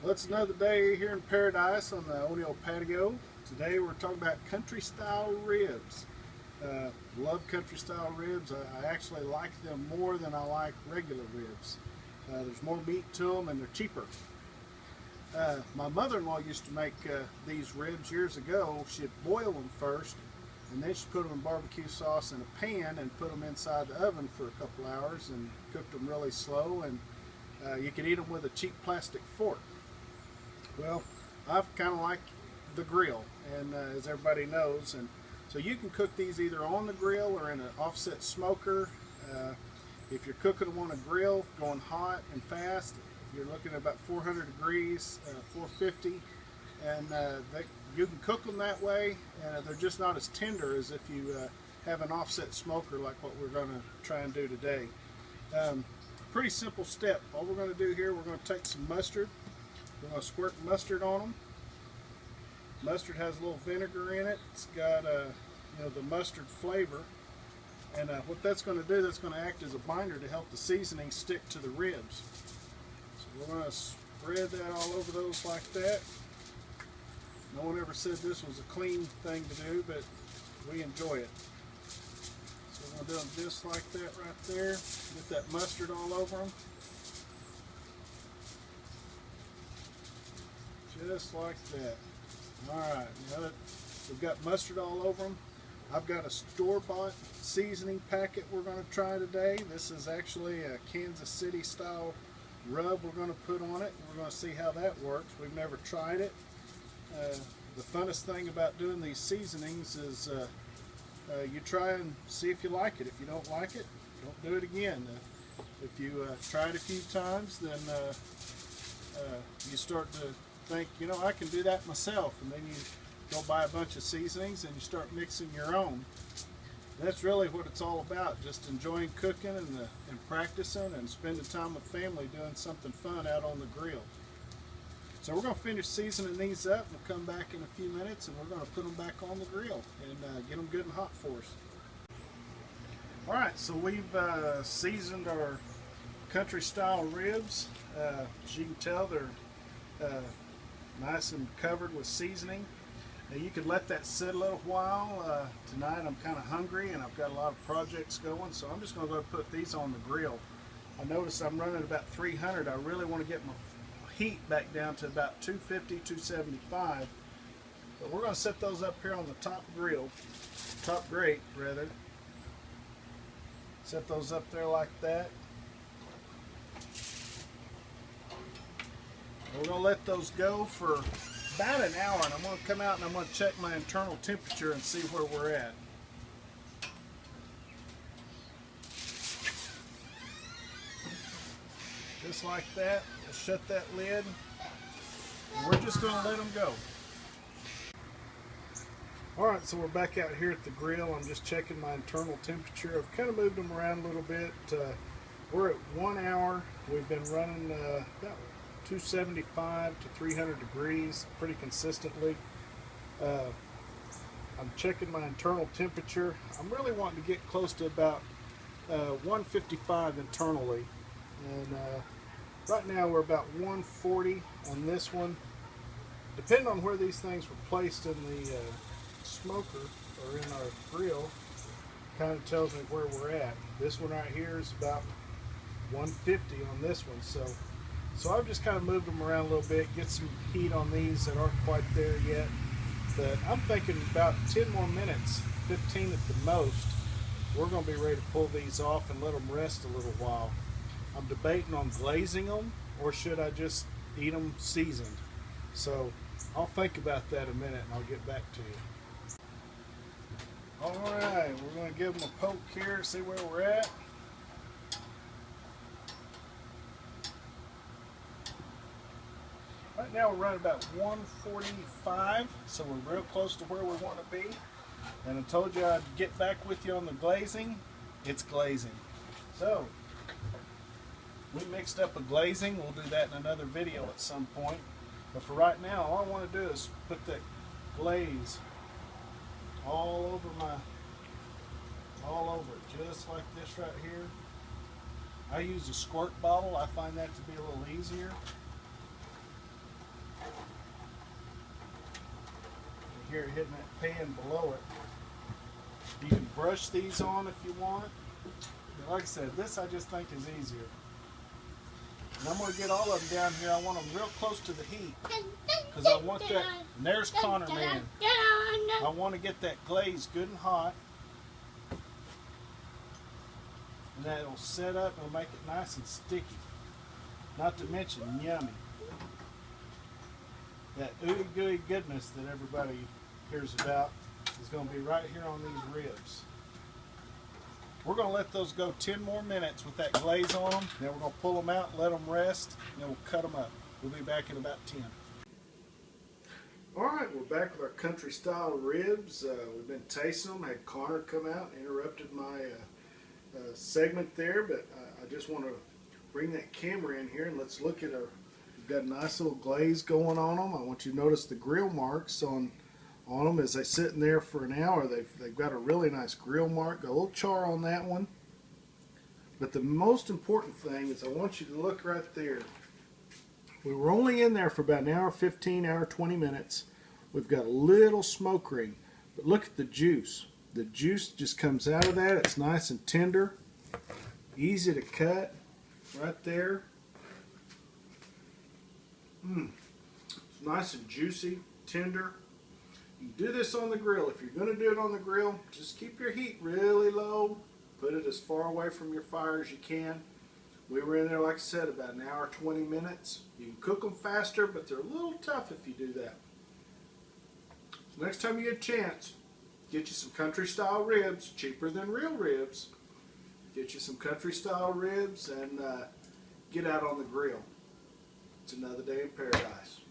Well, it's another day here in paradise on the O'Neill patio. Today we're talking about country style ribs. Love country style ribs. I actually like them more than I like regular ribs. There's more meat to them and they're cheaper. My mother-in-law used to make these ribs years ago. She'd boil them first and then she'd put them in barbecue sauce in a pan and put them inside the oven for a couple hours and cooked them really slow, and you could eat them with a cheap plastic fork. Well, I kind of like the grill, and as everybody knows, and so you can cook these either on the grill or in an offset smoker. If you're cooking them on a grill, going hot and fast, you're looking at about 400 degrees, 450, and you can cook them that way, and they're just not as tender as if you have an offset smoker like what we're going to try and do today. Pretty simple step. All we're going to do here, we're going to take some mustard. We're going to squirt mustard on them. Mustard has a little vinegar in it. It's got the mustard flavor, and what that's going to do, that's going to act as a binder to help the seasoning stick to the ribs. So we're going to spread that all over those like that. No one ever said this was a clean thing to do, but we enjoy it. So we're going to do them just like that right there. Get that mustard all over them. Just like that. Alright, now that we've got mustard all over them, I've got a store-bought seasoning packet we're going to try today. This is actually a Kansas City style rub we're going to put on it. We're going to see how that works. We've never tried it. The funnest thing about doing these seasonings is you try and see if you like it. If you don't like it, don't do it again. If you try it a few times, then you start to think, I can do that myself, and then you go buy a bunch of seasonings and you start mixing your own. That's really what it's all about, just enjoying cooking and practicing and spending time with family doing something fun out on the grill. So we're going to finish seasoning these up. We'll come back in a few minutes and we're going to put them back on the grill and get them good and hot for us. Alright, so we've seasoned our country style ribs. As you can tell, they're nice and covered with seasoning. Now you could let that sit a little while. Tonight I'm kind of hungry and I've got a lot of projects going, so I'm just going to go put these on the grill. I notice I'm running about 300. I really want to get my heat back down to about 250, 275. But we're going to set those up here on the top grate rather. Set those up there like that. We're going to let those go for about an hour, and I'm going to come out and I'm going to check my internal temperature and see where we're at. Just like that. We'll shut that lid, and we're just going to let them go. Alright, so we're back out here at the grill. I'm just checking my internal temperature. I've kind of moved them around a little bit. We're at 1 hour. We've been running about 275 to 300 degrees pretty consistently. I'm checking my internal temperature. I'm really wanting to get close to about 155 internally, and right now we're about 140 on this one. Depending on where these things were placed in the smoker or in our grill, kind of tells me where we're at. This one right here is about 150 on this one, so I've just kind of moved them around a little bit, get some heat on these that aren't quite there yet. But I'm thinking about 10 more minutes, 15 at the most, we're going to be ready to pull these off and let them rest a little while. I'm debating on glazing them, or should I just eat them seasoned? So I'll think about that a minute and I'll get back to you. Alright, we're going to give them a poke here, see where we're at. Right now we're running about 145, so we're real close to where we want to be. And I told you I'd get back with you on the glazing. It's glazing. So, we mixed up a glazing. We'll do that in another video at some point. But for right now, all I want to do is put that glaze all over it, just like this right here. I use a squirt bottle. I find that to be a little easier. hear it hitting that pan below it. You can brush these on if you want. But like I said, this I just think is easier. And I'm going to get all of them down here. I want them real close to the heat. Because I want that. And there's RandyMan. I want to get that glaze good and hot. And that will set up and make it nice and sticky. Not to mention yummy. That ooey gooey goodness that everybody hears about is going to be right here on these ribs. We're going to let those go 10 more minutes with that glaze on them. Then we're going to pull them out, let them rest, and then we'll cut them up. We'll be back in about 10. Alright, we're back with our country style ribs. We've been tasting them. I had Connor come out and interrupted my segment there, but I just want to bring that camera in here and let's look at our. We've got a nice little glaze going on them. I want you to notice the grill marks on them as they sit in there for an hour. They've got a really nice grill mark. Got a little char on that one. But the most important thing is I want you to look right there. We were only in there for about an hour 15, hour 20 minutes. We've got a little smoke ring. But look at the juice. The juice just comes out of that. It's nice and tender. Easy to cut. Right there. It's nice and juicy, tender. You do this on the grill. If you're going to do it on the grill, just keep your heat really low. Put it as far away from your fire as you can. We were in there, like I said, about an hour, 20 minutes. You can cook them faster, but they're a little tough if you do that. So next time you get a chance, get you some country style ribs, cheaper than real ribs. Get you some country style ribs and get out on the grill. It's another day in paradise.